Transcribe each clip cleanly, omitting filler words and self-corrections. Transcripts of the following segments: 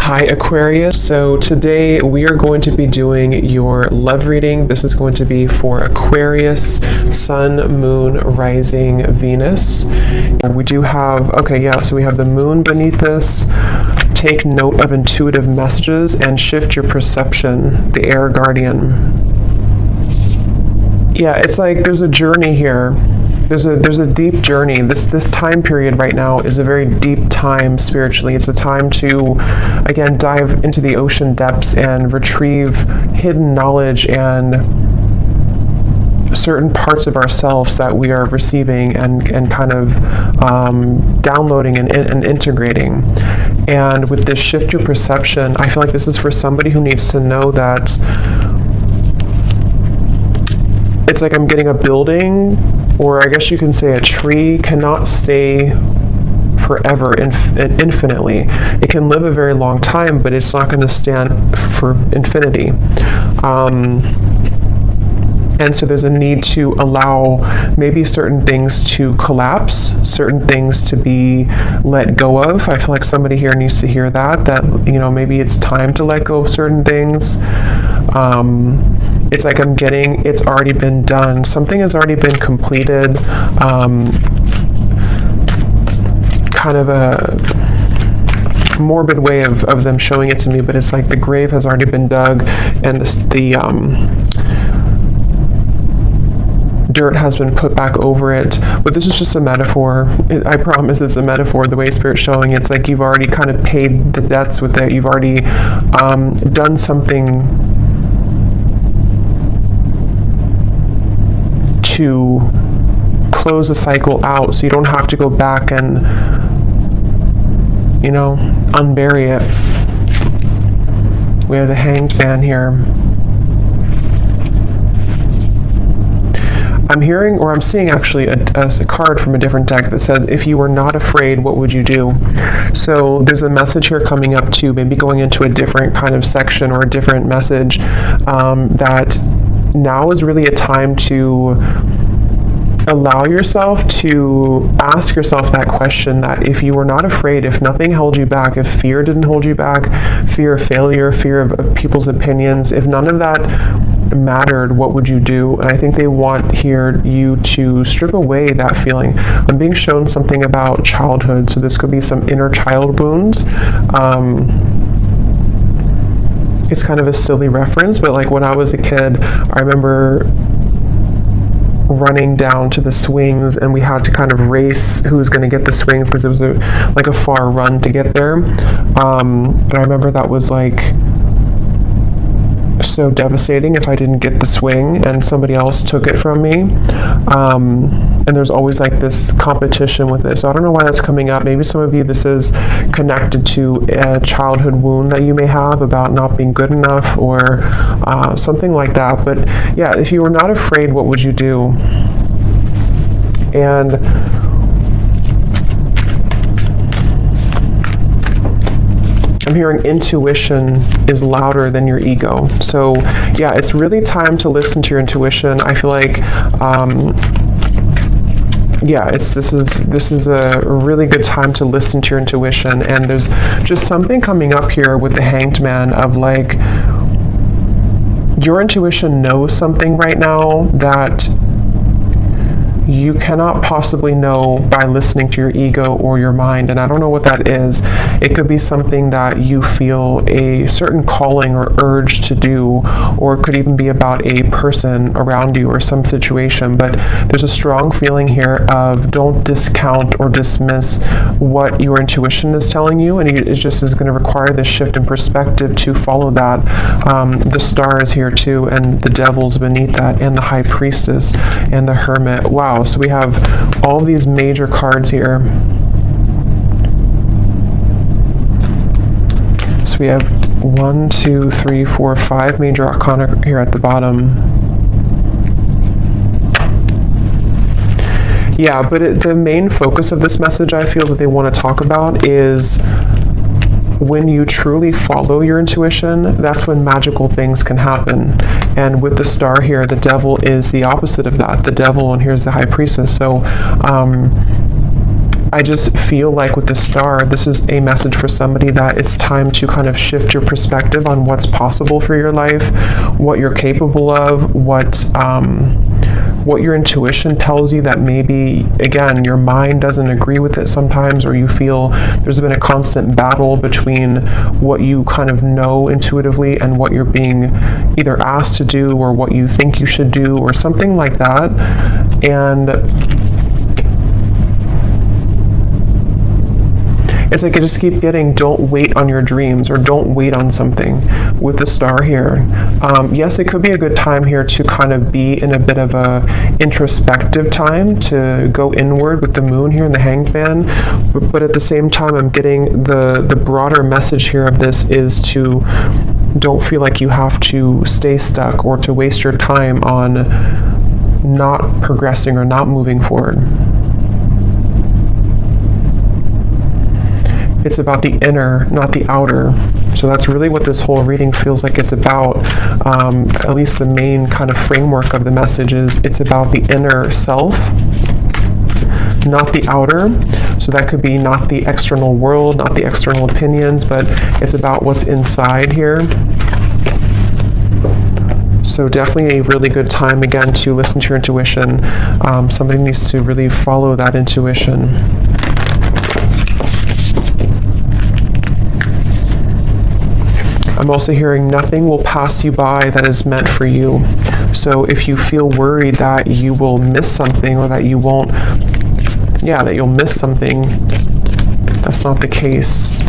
Hi Aquarius, so today we are going to be doing your love reading. This is going to be for Aquarius, Sun, Moon, Rising, Venus. And we do have, so we have the moon beneath this. Take note of intuitive messages and shift your perception, the air guardian. Yeah, it's like there's a journey here. There's a deep journey. This time period right now is a very deep time spiritually. It's a time to, again, dive into the ocean depths and retrieve hidden knowledge and certain parts of ourselves that we are receiving and kind of downloading and integrating. And with this shift your perception, I feel like this is for somebody who needs to know that it's like I'm getting a building, or I guess you can say a tree cannot stay forever, infinitely. It can live a very long time, but it's not going to stand for infinity. And so there's a need to allow maybe certain things to collapse, certain things to be let go of. I feel like somebody here needs to hear that, maybe it's time to let go of certain things. It's like it's already been done. Something has already been completed. Kind of a morbid way of them showing it to me, but it's like the grave has already been dug and the dirt has been put back over it. But this is just a metaphor. I promise it's a metaphor. The way Spirit's showing, it's like you've already kind of paid the debts with it. You've already done something to close the cycle out, so you don't have to go back and unbury it. We have the Hanged Man here. I'm hearing, or I'm seeing actually a card from a different deck that says, if you were not afraid, what would you do? So there's a message here coming up too, maybe going into a different kind of section or a different message, that now is really a time to allow yourself to ask yourself that question, that if you were not afraid, if nothing held you back, if fear didn't hold you back, fear of failure, fear of people's opinions, if none of that mattered, what would you do? And I think they want here you to strip away that feeling. I'm being shown something about childhood, so this could be some inner child wounds. It's kind of a silly reference, but like when I was a kid, I remember running down to the swings, and we had to kind of race who was going to get the swings because it was a far run to get there. And I remember that was like so devastating if I didn't get the swing and somebody else took it from me. And there's always like this competition with it. So I don't know why that's coming up. Maybe some of you, this is connected to a childhood wound that you may have about not being good enough or something like that. But yeah, if you were not afraid, what would you do? And I'm hearing intuition is louder than your ego. So yeah, it's really time to listen to your intuition. I feel like this is a really good time to listen to your intuition. And there's just something coming up here with the Hanged Man of like, your intuition knows something right now that you cannot possibly know by listening to your ego or your mind. And I don't know what that is. It could be something that you feel a certain calling or urge to do, or it could even be about a person around you or some situation. But there's a strong feeling here of don't discount or dismiss what your intuition is telling you, and it just is going to require this shift in perspective to follow that. The Star is here too, and the Devil's beneath that, and the High Priestess and the Hermit. Wow. So we have all these major cards here. So we have 1, 2, 3, 4, 5 major arcana here at the bottom. Yeah, but the main focus of this message I feel that they want to talk about is when you truly follow your intuition, that's when magical things can happen. And with the Star here, the Devil is the opposite of that. The Devil, and here's the High Priestess. So I just feel like with the star, this is a message for somebody that it's time to kind of shift your perspective on what's possible for your life, what you're capable of, what your intuition tells you that maybe, again, your mind doesn't agree with it sometimes, or you feel there's been a constant battle between what you kind of know intuitively and what you're being either asked to do or what you think you should do or something like that. And it's like I just keep getting, don't wait on your dreams, or don't wait on something with the star here. Yes, it could be a good time here to kind of be in a bit of a introspective time, to go inward with the moon here in the Hanged Man. But at the same time, I'm getting the broader message here of this is to don't feel like you have to stay stuck or to waste your time on not progressing or not moving forward. It's about the inner, not the outer. So that's really what this whole reading feels like it's about. At least the main kind of framework of the message is it's about the inner self, not the outer. So that could be not the external world, not the external opinions, but it's about what's inside here. So definitely a really good time, again, to listen to your intuition. Somebody needs to really follow that intuition. I'm also hearing nothing will pass you by that is meant for you. So if you feel worried that you will miss something, or that you won't, that you'll miss something, that's not the case.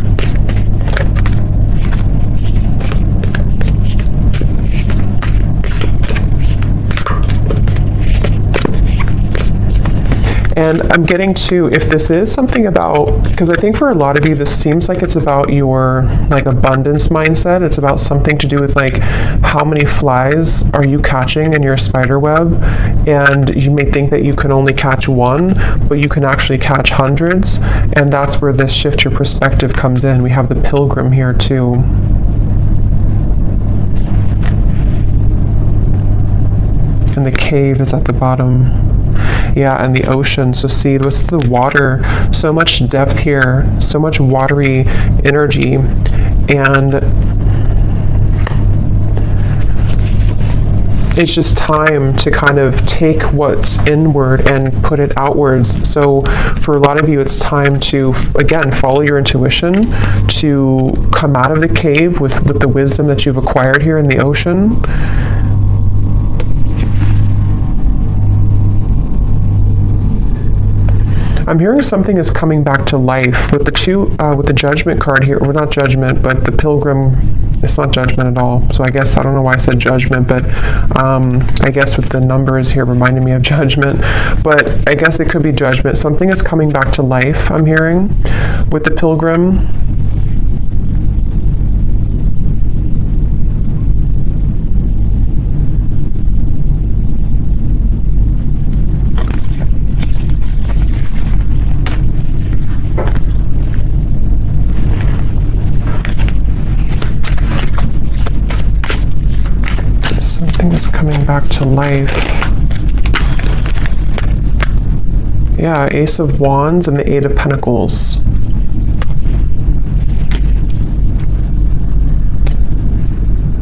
And I'm getting to, if this is something about, because I think for a lot of you, this seems like it's about your like abundance mindset. It's about something to do with like how many flies are you catching in your spider web, and you may think that you can only catch one, but you can actually catch hundreds, and that's where this shift your perspective comes in. We have the Pilgrim here too. And the cave is at the bottom. Yeah, and the ocean. So see, what's the water? So much depth here, so much watery energy. And it's just time to kind of take what's inward and put it outwards. So for a lot of you, it's time to, again, follow your intuition, to come out of the cave with the wisdom that you've acquired here in the ocean. I'm hearing something is coming back to life with the with the Judgment card here, or not Judgment, but the Pilgrim. It's not Judgment at all. So I guess, I don't know why I said Judgment, but I guess with the numbers here reminding me of Judgment, but I guess it could be Judgment. Something is coming back to life, I'm hearing, with the Pilgrim. Is coming back to life. Yeah, Ace of Wands and the Eight of Pentacles.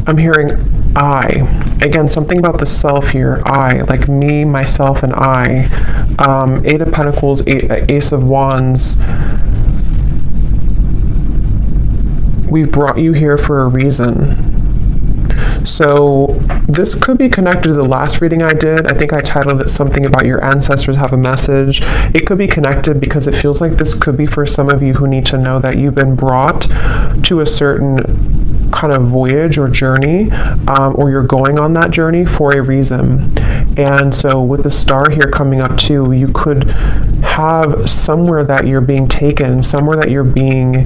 I'm hearing I. Again, something about the self here. I, like me, myself, and I. Eight of Pentacles, Ace of Wands. We brought you here for a reason. So this could be connected to the last reading I did. I think I titled it something about your ancestors have a message. It could be connected because it feels like this could be for some of you who need to know that you've been brought to a certain kind of voyage or journey, or you're going on that journey for a reason. And so with the star here coming up too, you could have somewhere that you're being taken, somewhere that you're being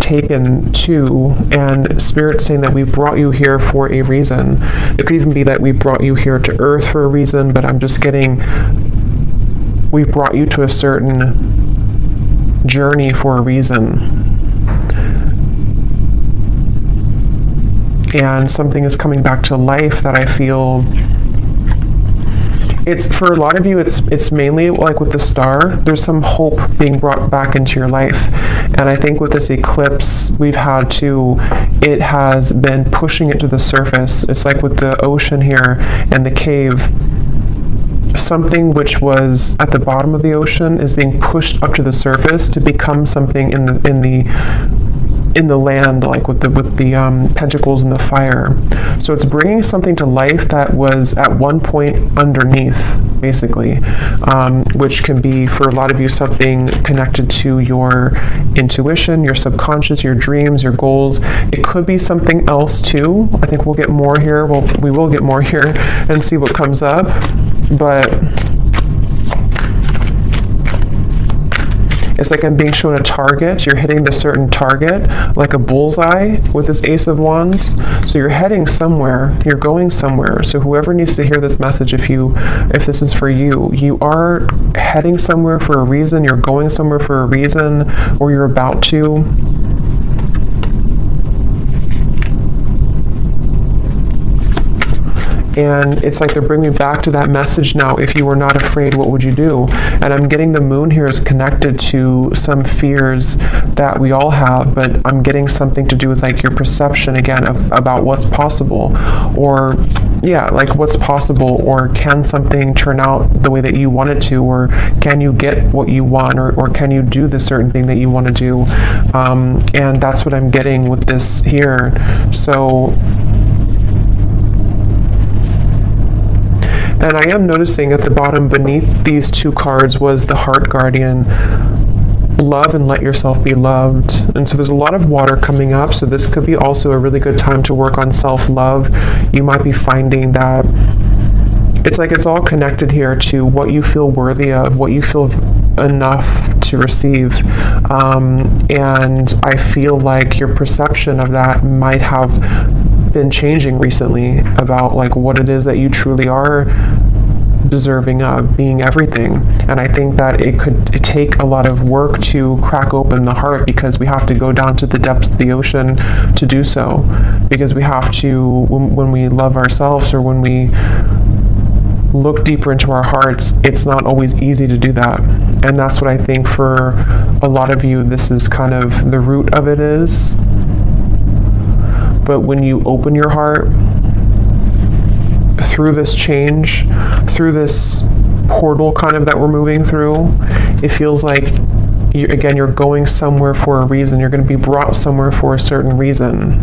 taken to, and Spirit saying that we brought you here for a reason. It could even be that we brought you here to Earth for a reason, but I'm just getting, we brought you to a certain journey for a reason. And something is coming back to life that I feel it's for a lot of you, it's mainly like with the star, there's some hope being brought back into your life. And I think with this eclipse we've had too, it has been pushing it to the surface. It's like with the ocean here and the cave, something which was at the bottom of the ocean is being pushed up to the surface to become something in the land, like with the pentacles and the fire. So it's bringing something to life that was at one point underneath, basically, which can be for a lot of you something connected to your intuition, your subconscious, your dreams, your goals. It could be something else too. I think we'll get more here. Well, we will get more here and see what comes up. But it's like I'm being shown a target. You're hitting the certain target, like a bullseye with this Ace of Wands. So you're heading somewhere. You're going somewhere. So whoever needs to hear this message, if this is for you, you are heading somewhere for a reason. You're going somewhere for a reason, or you're about to. And it's like they're bringing me back to that message now. If you were not afraid, what would you do? And I'm getting the moon here is connected to some fears that we all have, but I'm getting something to do with like your perception again about what's possible, or yeah, like what's possible, or can something turn out the way that you want it to, or can you get what you want, or can you do the certain thing that you want to do? And that's what I'm getting with this here. So. And I am noticing at the bottom beneath these two cards was the Heart Guardian, love and let yourself be loved. And so there's a lot of water coming up, so this could be also a really good time to work on self-love. You might be finding that it's like it's all connected here to what you feel worthy of, what you feel enough to receive. And I feel like your perception of that might have been changing recently about like what it is that you truly are deserving of, being everything. And I think that it take a lot of work to crack open the heart, because we have to go down to the depths of the ocean to do so, because we have to, when we love ourselves, or when we look deeper into our hearts, it's not always easy to do that. And that's what I think for a lot of you, this is kind of the root of it is. But when you open your heart through this change, through this portal kind of that we're moving through, it feels like, you're going somewhere for a reason. You're going to be brought somewhere for a certain reason.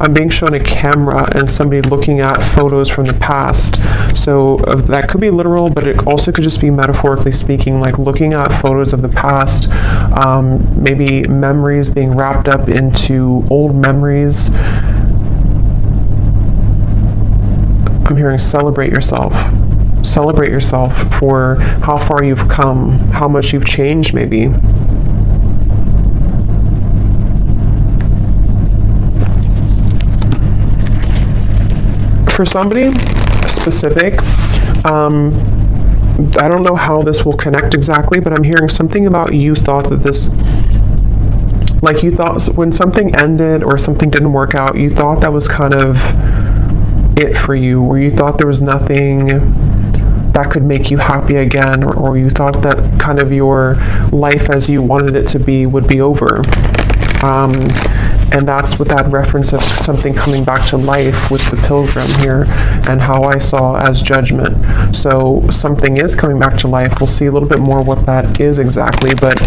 I'm being shown a camera and somebody looking at photos from the past. So that could be literal, but it also could just be metaphorically speaking, like looking at photos of the past, maybe memories being wrapped up into old memories. I'm hearing celebrate yourself. Celebrate yourself for how far you've come, how much you've changed maybe. For somebody specific, I don't know how this will connect exactly, but I'm hearing something about you thought that this, like you thought when something ended or something didn't work out, you thought that was kind of it for you, or you thought there was nothing that could make you happy again, or you thought that kind of your life as you wanted it to be would be over. And that's with that reference of something coming back to life with the Pilgrim here, and how I saw as judgment. So something is coming back to life. We'll see a little bit more what that is exactly, but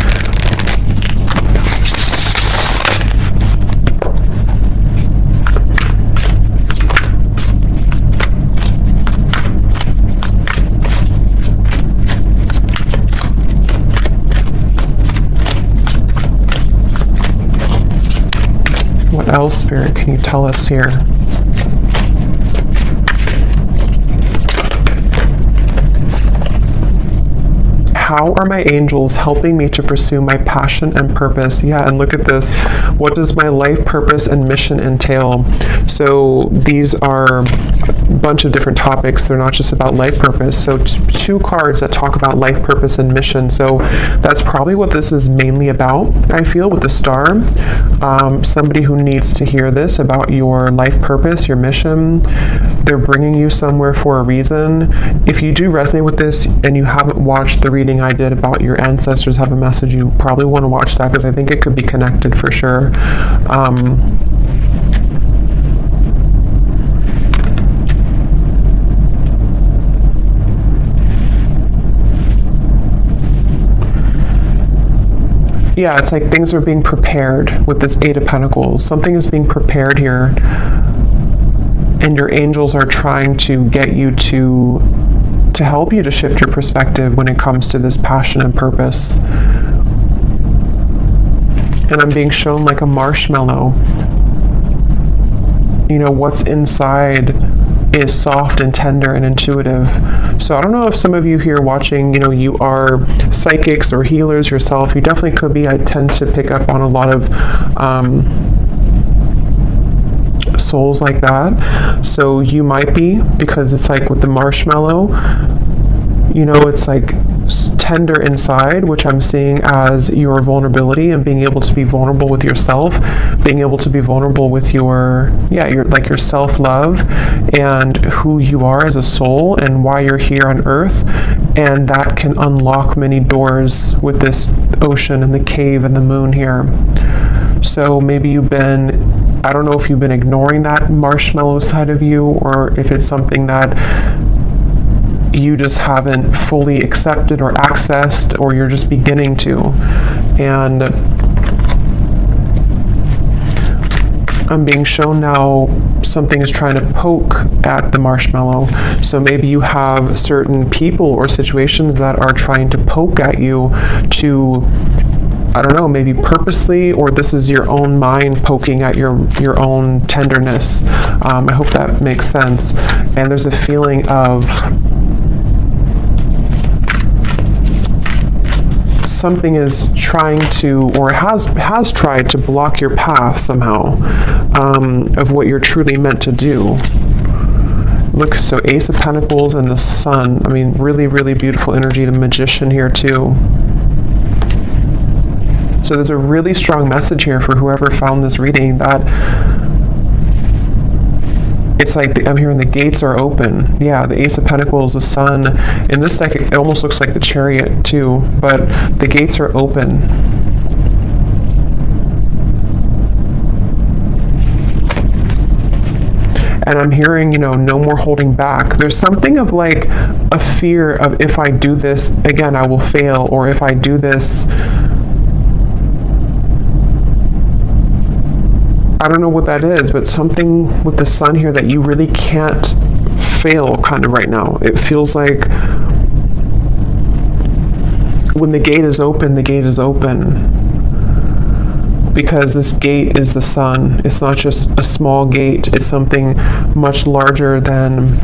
what else, Spirit, can you tell us here? how are my angels helping me to pursue my passion and purpose? Yeah, and look at this. What does my life purpose and mission entail? So these are a bunch of different topics. They're not just about life purpose. So two cards that talk about life purpose and mission. So that's probably what this is mainly about, I feel, with the star. Somebody who needs to hear this about your life purpose, your mission. They're bringing you somewhere for a reason. If you do resonate with this and you haven't watched the reading I did about your ancestors have a message, you probably want to watch that, because I think it could be connected for sure. Yeah, it's like things are being prepared with this Eight of Pentacles. Something is being prepared here, and your angels are trying to get you to help you to shift your perspective when it comes to this passion and purpose. And I'm being shown like a marshmallow. You know, what's inside is soft and tender and intuitive. So I don't know if some of you here watching, you know, you are psychics or healers yourself. You definitely could be. I tend to pick up on a lot of souls like that. So you might be, because it's like with the marshmallow, you know, it's like tender inside, which I'm seeing as your vulnerability and being able to be vulnerable with yourself, being able to be vulnerable with your self-love and who you are as a soul and why you're here on earth. And that can unlock many doors with this ocean and the cave and the moon here. So maybe you've been, I don't know if you've been ignoring that marshmallow side of you, or if it's something that you just haven't fully accepted or accessed, or you're just beginning to. And I'm being shown now something is trying to poke at the marshmallow. So maybe you have certain people or situations that are trying to poke at you to, I don't know, maybe purposely, or this is your own mind poking at your own tenderness. I hope that makes sense. And there's a feeling of something is trying to, or has tried to block your path somehow, of what you're truly meant to do. Look, so Ace of Pentacles and the Sun. I mean, really, really beautiful energy. The Magician here too. So there's a really strong message here for whoever found this reading, that it's like I'm hearing the gates are open. Yeah, the Ace of Pentacles, the Sun. In this deck, it almost looks like the Chariot too, but the gates are open. And I'm hearing, you know, no more holding back. There's something of like a fear of, if I do this, again, I will fail, or if I do this, I don't know what that is, but something with the Sun here that you really can't fail kind of right now. It feels like when the gate is open, the gate is open. Because this gate is the Sun. It's not just a small gate. It's something much larger than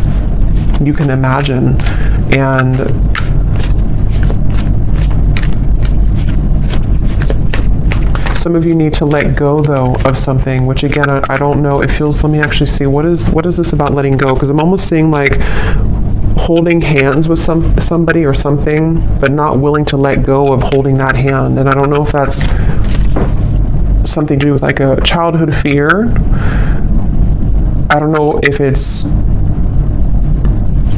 you can imagine. And some of you need to let go, though, of something, which again, I don't know. It feels, let me actually see, what is this about letting go? Because I'm almost seeing like holding hands with somebody or something, but not willing to let go of holding that hand. And I don't know if that's something to do with like a childhood fear. I don't know if it's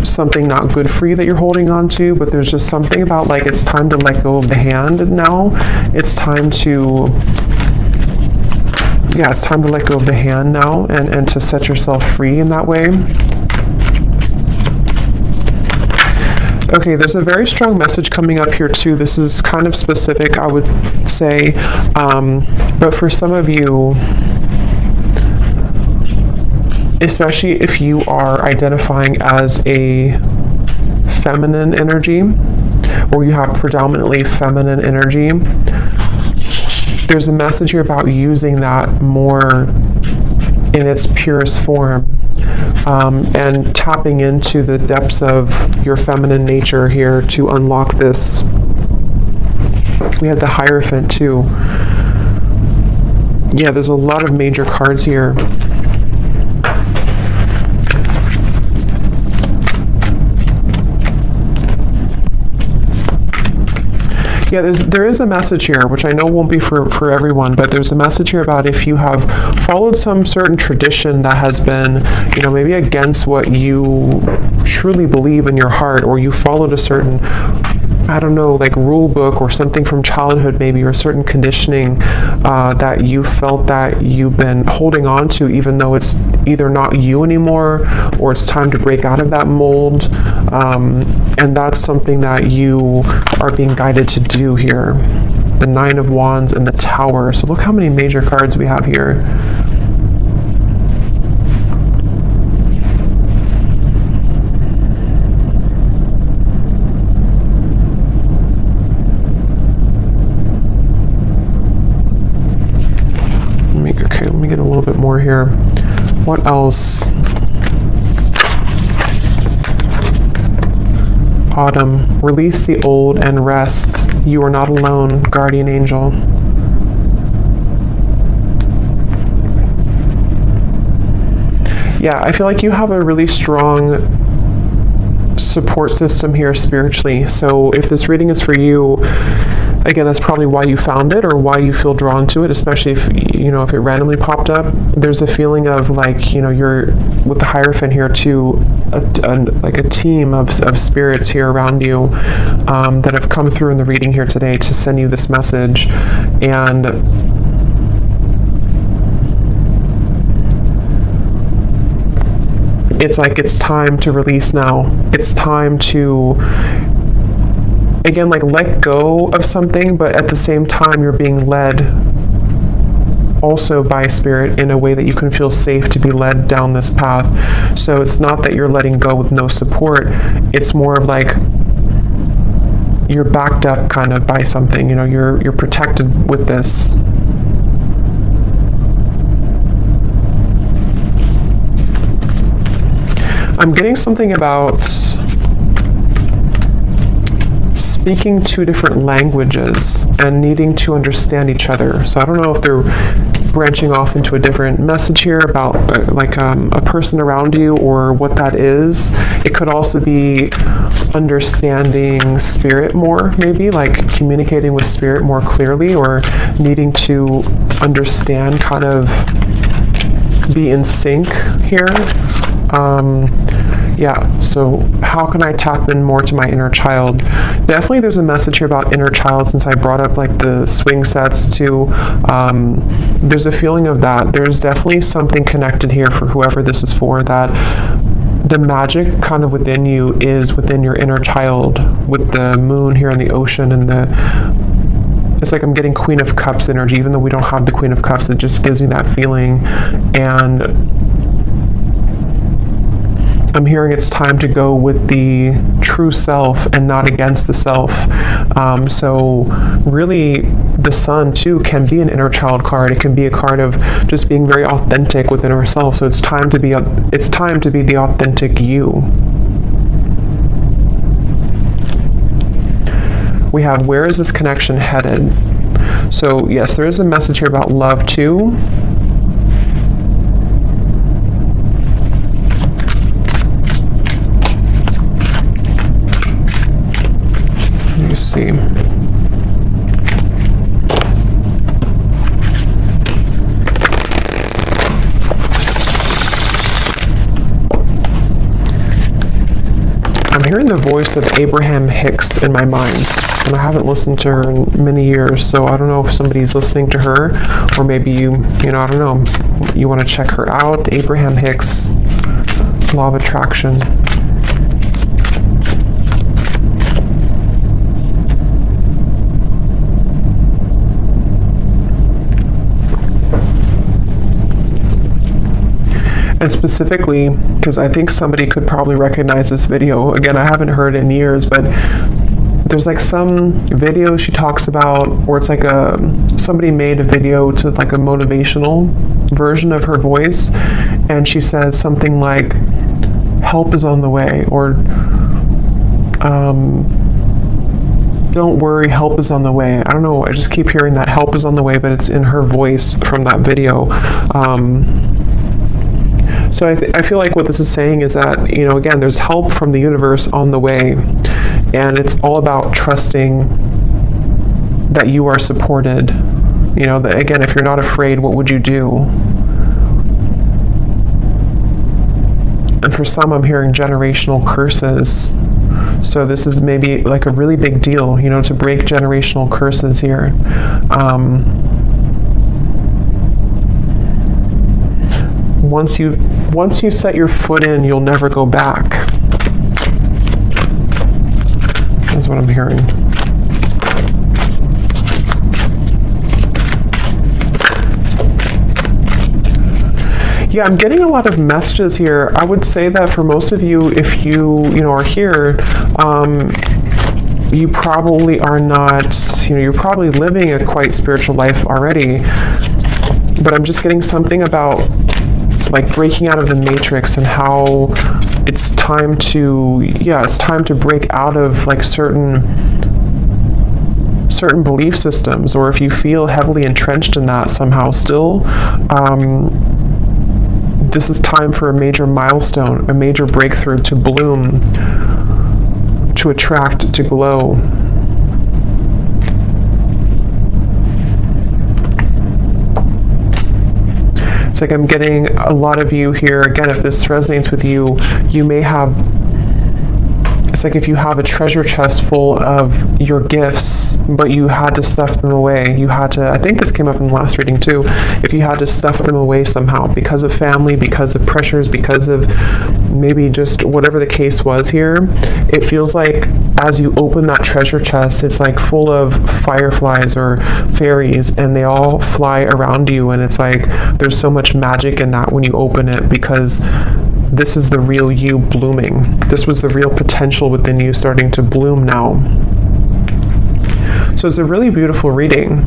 something not good for you that you're holding on to, but there's just something about like it's time to let go of the hand now. It's time to, yeah, it's time to let go of the hand now and to set yourself free in that way. Okay, there's a very strong message coming up here too. This is kind of specific, I would say, but for some of you, especially if you are identifying as a feminine energy, or you have predominantly feminine energy, there's a message here about using that more in its purest form, and tapping into the depths of your feminine nature here to unlock this We have the Hierophant too. Yeah, there's a lot of major cards here. Yeah, there is a message here, which I know won't be for everyone, but there's a message here about if you have followed some certain tradition that has been, you know, maybe against what you truly believe in your heart, or you followed a certain, I don't know, like rule book or something from childhood maybe, or certain conditioning that you felt that you've been holding on to, even though it's either not you anymore or it's time to break out of that mold. And that's something that you are being guided to do here. The Nine of Wands and the Tower. So look how many major cards we have here. Let me get a little bit more here. What else? Autumn. Release the old and rest. You are not alone, guardian angel. Yeah, I feel like you have a really strong support system here spiritually. So if this reading is for you, again, that's probably why you found it or why you feel drawn to it, especially if, you know, if it randomly popped up. There's a feeling of like, you know, you're with the Hierophant here too, like a team of spirits here around you that have come through in the reading here today to send you this message. And it's like, it's time to release now. It's time to, again, like let go of something, but at the same time you're being led also by spirit in a way that you can feel safe to be led down this path. So it's not that you're letting go with no support, it's more of like you're backed up kind of by something, you know, you're protected with this. I'm getting something about speaking two different languages and needing to understand each other. So I don't know if they're branching off into a different message here about a person around you or what that is. It could also be understanding spirit more, maybe like communicating with spirit more clearly, or needing to understand, kind of be in sync here. Yeah, so how can I tap in more to my inner child? Definitely there's a message here about inner child, since I brought up like the swing sets too. There's a feeling of that. There's definitely something connected here for whoever this is for, that the magic kind of within you is within your inner child, with the moon here in the ocean, and it's like I'm getting Queen of Cups energy, even though we don't have the Queen of Cups. It just gives me that feeling. And I'm hearing it's time to go with the true self and not against the self. So really, the Sun too can be an inner child card. It can be a card of just being very authentic within ourselves. So it's time to be the authentic you. We have, where is this connection headed? So yes, there is a message here about love too. Let me see. I'm hearing the voice of Abraham Hicks in my mind, and I haven't listened to her in many years, so I don't know if somebody's listening to her, or maybe you know, I don't know, you want to check her out. Abraham Hicks, Law of Attraction. And specifically, because I think somebody could probably recognize this video. Again, I haven't heard it in years, but there's like some video she talks about, or it's like somebody made a video to like a motivational version of her voice, and she says something like, help is on the way, or don't worry, help is on the way. I don't know, I just keep hearing that help is on the way, but it's in her voice from that video. So I feel like what this is saying is that, you know, again, there's help from the universe on the way, and it's all about trusting that you are supported. You know, that, again, if you're not afraid, what would you do? And for some, I'm hearing generational curses. So this is maybe like a really big deal, you know, to break generational curses here. Once you set your foot in, you'll never go back. That's what I'm hearing. Yeah, I'm getting a lot of messages here. I would say that for most of you, if you know, are here, you probably are not, you know, you're probably living a quite spiritual life already. But I'm just getting something about like breaking out of the matrix and how it's time to, yeah, it's time to break out of like certain belief systems, or if you feel heavily entrenched in that somehow still, this is time for a major milestone, a major breakthrough to bloom, to attract, to glow. It's like I'm getting a lot of you here. Again, if this resonates with you, you may have, it's like if you have a treasure chest full of your gifts, but you had to stuff them away. You had to, I think this came up in the last reading too, if you had to stuff them away somehow because of family, because of pressures, because of maybe just whatever the case was here, it feels like as you open that treasure chest, it's like full of fireflies or fairies, and they all fly around you, and it's like there's so much magic in that when you open it, because this is the real you blooming. This was the real potential within you starting to bloom now. So it's a really beautiful reading.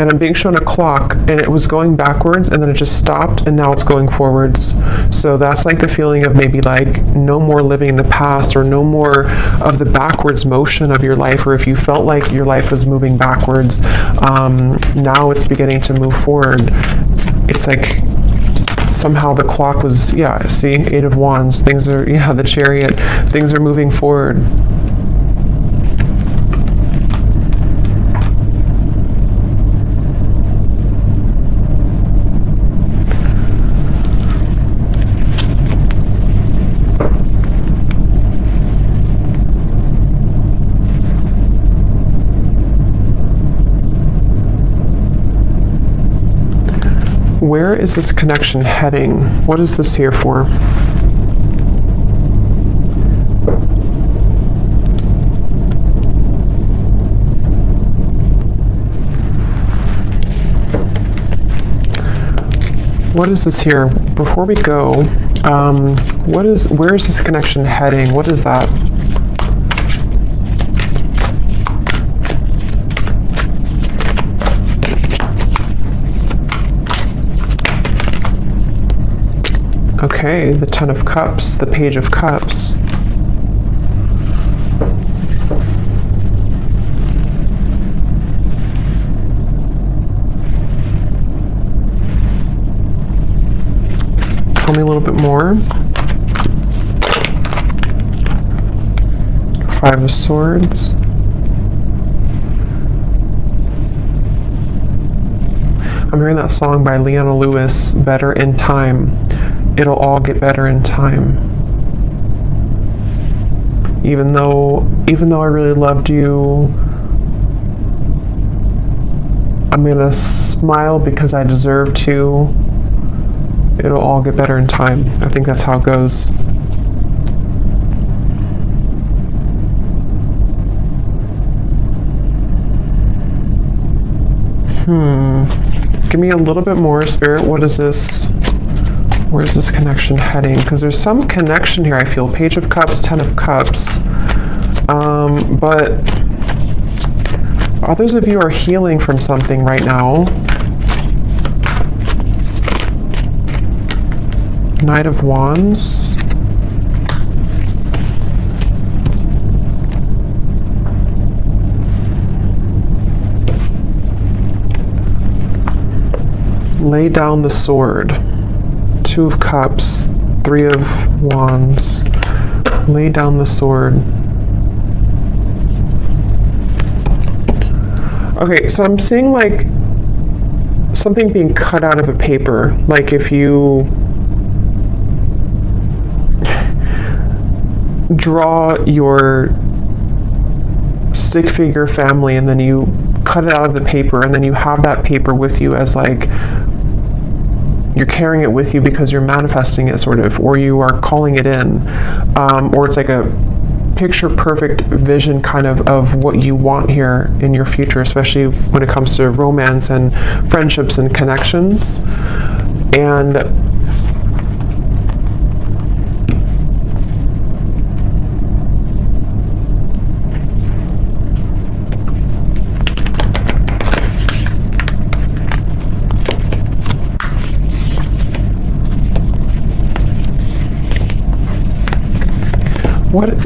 And I'm being shown a clock, and it was going backwards, and then it just stopped, and now it's going forwards. So that's like the feeling of maybe like no more living in the past, or no more of the backwards motion of your life, or if you felt like your life was moving backwards, now it's beginning to move forward. It's like somehow the clock was, yeah, see, 8 of Wands, things are, yeah, the Chariot, things are moving forward. Where is this connection heading? What is this here for? What is this here? Before we go, where is this connection heading? What is that? Okay, the 10 of Cups, the Page of Cups. Tell me a little bit more. 5 of Swords. I'm hearing that song by Leona Lewis, Better in Time. It'll all get better in time. Even though I really loved you, I'm gonna smile because I deserve to. It'll all get better in time. I think that's how it goes. Give me a little bit more, Spirit. What is this? Where's this connection heading? Because there's some connection here, I feel. Page of Cups, 10 of Cups. But others of you are healing from something right now. Knight of Wands. Lay down the sword. 2 of Cups, 3 of Wands. Lay down the sword. Okay, so I'm seeing like something being cut out of a paper. Like if you draw your stick figure family and then you cut it out of the paper and then you have that paper with you as like you're carrying it with you because you're manifesting it sort of, or you are calling it in, or it's like a picture perfect vision kind of what you want here in your future, especially when it comes to romance and friendships and connections. And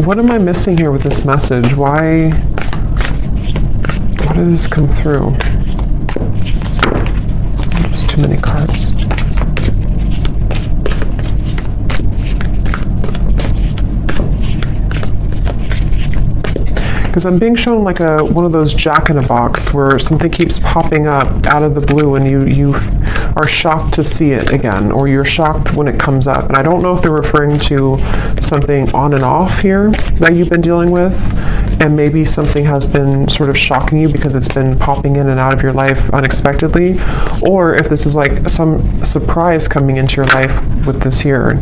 what am I missing here with this message? Why did this come through? There's too many cards. Because I'm being shown like one of those jack-in-a-box where something keeps popping up out of the blue and you are shocked to see it again, or you're shocked when it comes up. And I don't know if they're referring to something on and off here that you've been dealing with, and maybe something has been sort of shocking you because it's been popping in and out of your life unexpectedly, or if this is like some surprise coming into your life with this here.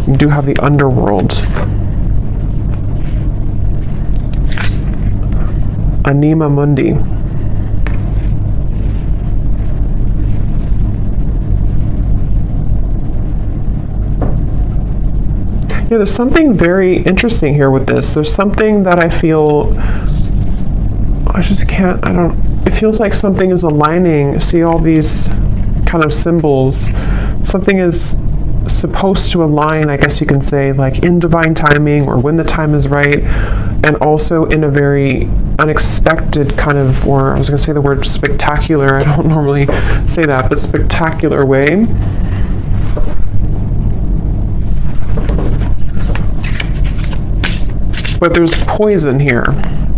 You do have the underworld. Anima Mundi. Yeah, there's something very interesting here with this. There's something that I feel, it feels like something is aligning. See all these kind of symbols. Something is supposed to align, I guess you can say, like in divine timing or when the time is right, and also in a very unexpected kind of, or I was going to say the word spectacular, I don't normally say that, but spectacular way. But there's poison here.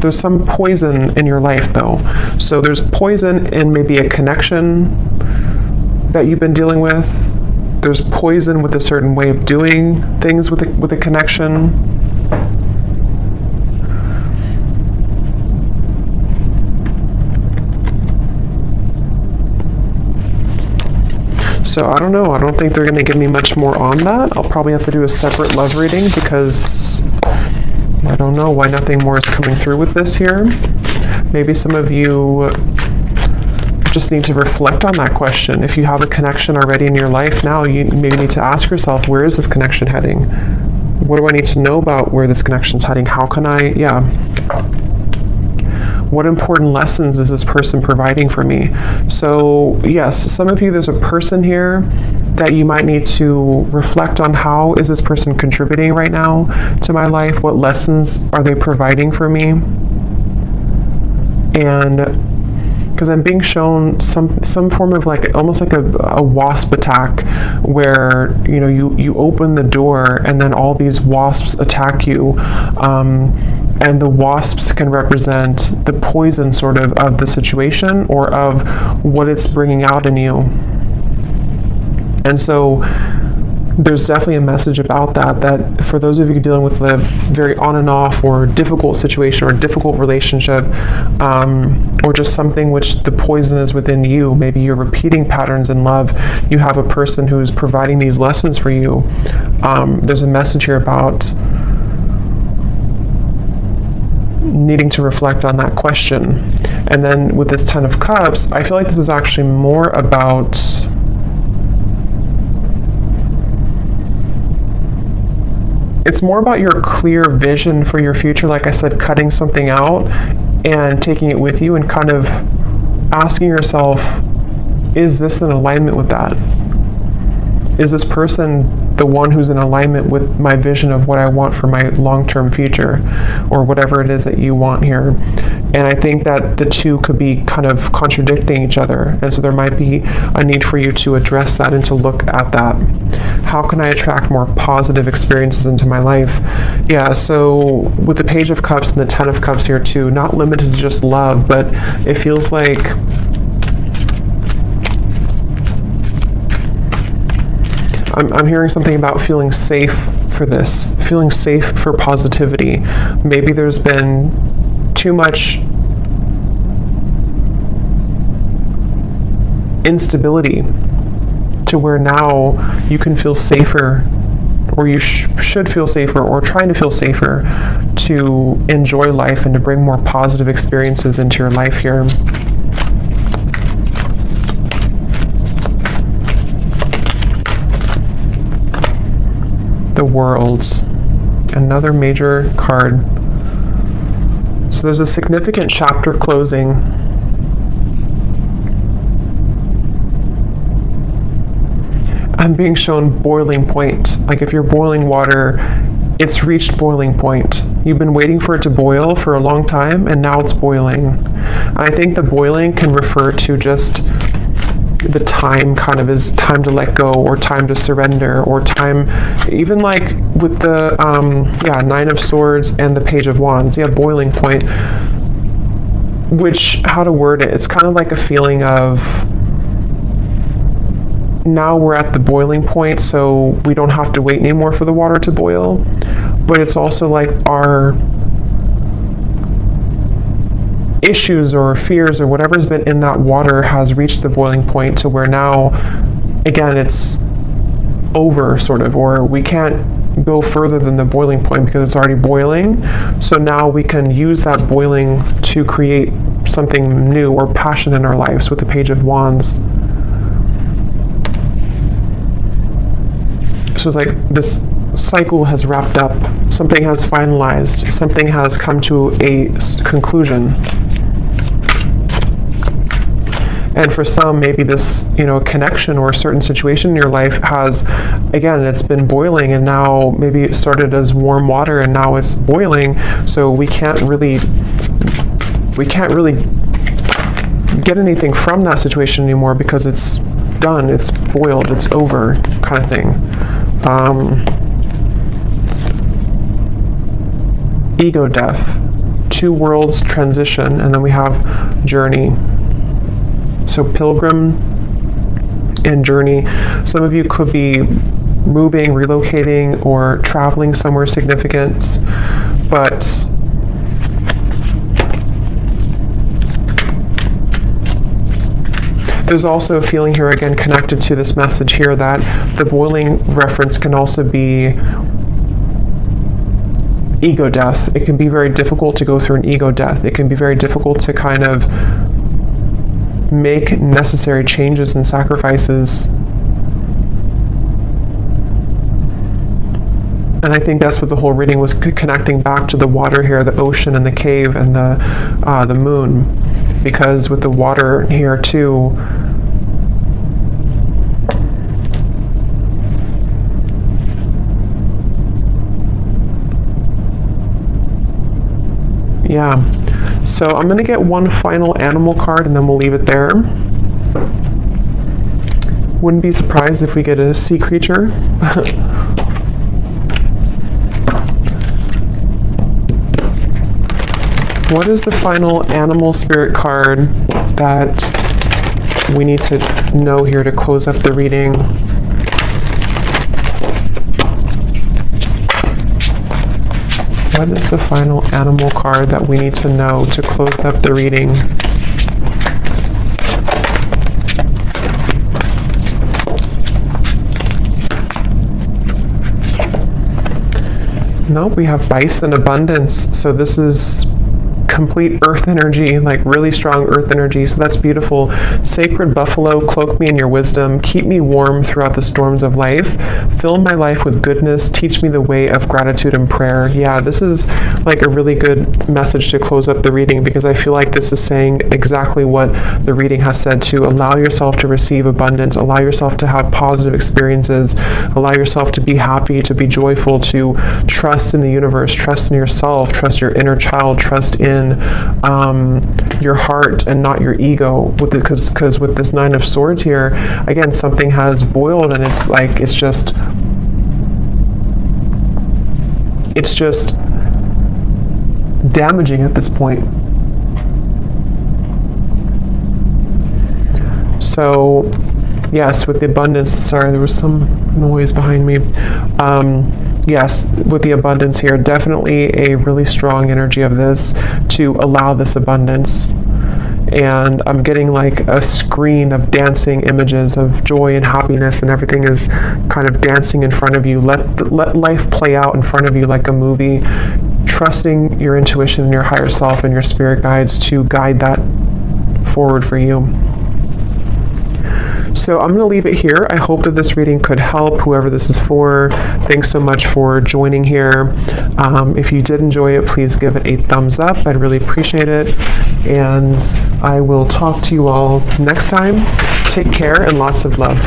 There's some poison in your life though. So there's poison in maybe a connection that you've been dealing with. There's poison with a certain way of doing things with a connection. So I don't know. I don't think they're going to give me much more on that. I'll probably have to do a separate love reading because I don't know why nothing more is coming through with this here. Maybe some of you just need to reflect on that question. If you have a connection already in your life now, you maybe need to ask yourself, where is this connection heading? What do I need to know about where this connection is heading? How can what important lessons is this person providing for me? So yes, some of you, there's a person here that you might need to reflect on. How is this person contributing right now to my life? What lessons are they providing for me? And because I'm being shown some form of like almost like a wasp attack, where you open the door and then all these wasps attack you, and the wasps can represent the poison sort of the situation or of what it's bringing out in you. And so there's definitely a message about that for those of you dealing with a very on and off or difficult situation or difficult relationship, or just something which the poison is within you. Maybe you're repeating patterns in love. You have a person who's providing these lessons for you. There's a message here about needing to reflect on that question. And then with this 10 of Cups, I feel like this is actually more about it's more about your clear vision for your future. Like I said, cutting something out and taking it with you and kind of asking yourself, is this in alignment with that? Is this person the one who's in alignment with my vision of what I want for my long-term future, or whatever it is that you want here. And I think that the two could be kind of contradicting each other. And so there might be a need for you to address that and to look at that. How can I attract more positive experiences into my life? Yeah, so with the Page of Cups and the Ten of Cups here too, not limited to just love, but it feels like I'm hearing something about feeling safe for this, feeling safe for positivity. Maybe there's been too much instability to where now you can feel safer, or you should feel safer, or trying to feel safer to enjoy life and to bring more positive experiences into your life here. The World, another major card. So there's a significant chapter closing. I'm being shown boiling point. Like if you're boiling water, it's reached boiling point. You've been waiting for it to boil for a long time, and now it's boiling. I think the boiling can refer to just the time, kind of is time to let go, or time to surrender, or time, even like with the Nine of Swords and the Page of Wands, boiling point, which, how to word it, it's kind of like a feeling of now we're at the boiling point, so we don't have to wait anymore for the water to boil. But it's also like our issues or fears or whatever's been in that water has reached the boiling point, to where now, again, it's over, sort of, or we can't go further than the boiling point because it's already boiling. So now we can use that boiling to create something new or passion in our lives with the Page of Wands. So it's like this cycle has wrapped up, something has finalized, something has come to a conclusion. And for some, maybe this, connection or a certain situation in your life has, again, it's been boiling, and now maybe it started as warm water and now it's boiling. So we can't really get anything from that situation anymore because it's done, it's boiled, it's over, kind of thing. Ego death, two worlds transition, and then we have journey. So pilgrim and journey. Some of you could be moving, relocating, or traveling somewhere significant, but there's also a feeling here, again, connected to this message here, that the boiling reference can also be ego death. It can be very difficult to go through an ego death. It can be very difficult to kind of make necessary changes and sacrifices. And I think that's what the whole reading was, connecting back to the water here, the ocean and the cave and the moon. Because with the water here too, so I'm going to get one final animal card and then we'll leave it there. Wouldn't be surprised if we get a sea creature. What is the final animal spirit card that we need to know here to close up the reading? What is the final animal card that we need to know to close up the reading? Nope, we have bison abundance. So this is complete earth energy, like really strong earth energy. So that's beautiful. Sacred buffalo, cloak me in your wisdom. Keep me warm throughout the storms of life. Fill my life with goodness. Teach me the way of gratitude and prayer. Yeah, this is like a really good message to close up the reading, because I feel like this is saying exactly what the reading has said, to allow yourself to receive abundance, allow yourself to have positive experiences, allow yourself to be happy, to be joyful, to trust in the universe, trust in yourself, trust your inner child, trust in your heart and not your ego. Because with this Nine of Swords here, again, something has boiled, and it's like, it's just damaging at this point. So yes, with the abundance, sorry, there was some noise behind me. Yes, with the abundance here, definitely a really strong energy of this, to allow this abundance. And I'm getting like a screen of dancing images of joy and happiness, and everything is kind of dancing in front of you. Let life play out in front of you like a movie, trusting your intuition and your higher self and your spirit guides to guide that forward for you. So I'm going to leave it here. I hope that this reading could help whoever this is for. Thanks so much for joining here. If you did enjoy it, please give it a thumbs up. I'd really appreciate it. And I will talk to you all next time. Take care and lots of love.